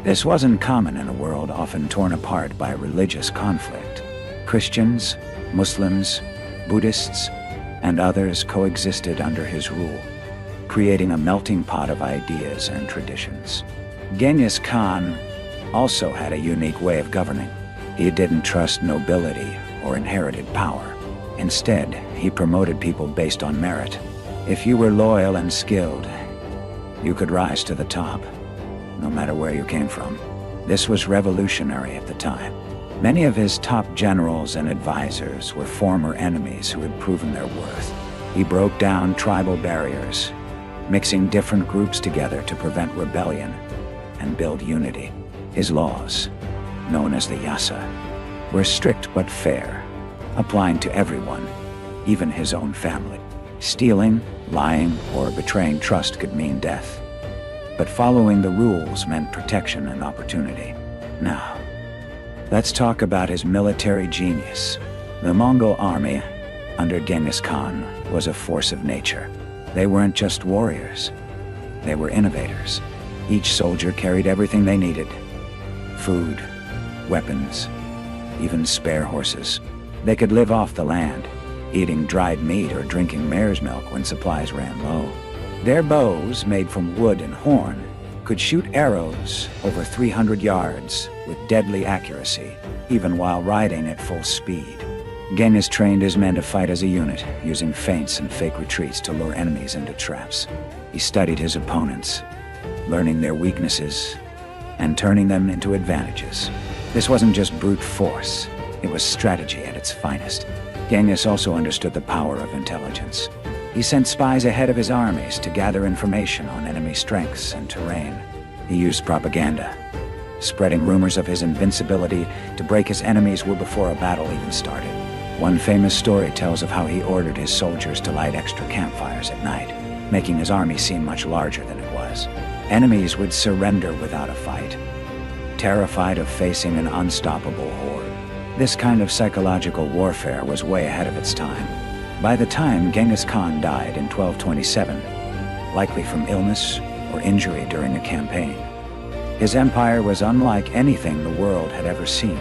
This wasn't common in a world often torn apart by religious conflict. Christians, Muslims, Buddhists, and others coexisted under his rule, creating a melting pot of ideas and traditions. Genghis Khan also had a unique way of governing. He didn't trust nobility or inherited power. Instead, he promoted people based on merit. If you were loyal and skilled, you could rise to the top, no matter where you came from. This was revolutionary at the time. Many of his top generals and advisors were former enemies who had proven their worth. He broke down tribal barriers, mixing different groups together to prevent rebellion and build unity. His laws, known as the Yasa, were strict but fair, applying to everyone, even his own family. Stealing, lying, or betraying trust could mean death, but following the rules meant protection and opportunity. Now, let's talk about his military genius. The Mongol army, under Genghis Khan, was a force of nature. They weren't just warriors, they were innovators. Each soldier carried everything they needed: food, weapons, even spare horses. They could live off the land, eating dried meat or drinking mare's milk when supplies ran low. Their bows, made from wood and horn, could shoot arrows over 300 yards with deadly accuracy, even while riding at full speed. Genghis trained his men to fight as a unit, using feints and fake retreats to lure enemies into traps. He studied his opponents, learning their weaknesses and turning them into advantages. This wasn't just brute force, it was strategy at its finest. Genghis also understood the power of intelligence. He sent spies ahead of his armies to gather information on enemy strengths and terrain. He used propaganda, spreading rumors of his invincibility to break his enemies' will before a battle even started. One famous story tells of how he ordered his soldiers to light extra campfires at night, making his army seem much larger than it was. Enemies would surrender without a fight, terrified of facing an unstoppable horde. This kind of psychological warfare was way ahead of its time. By the time Genghis Khan died in 1227, likely from illness or injury during a campaign, his empire was unlike anything the world had ever seen.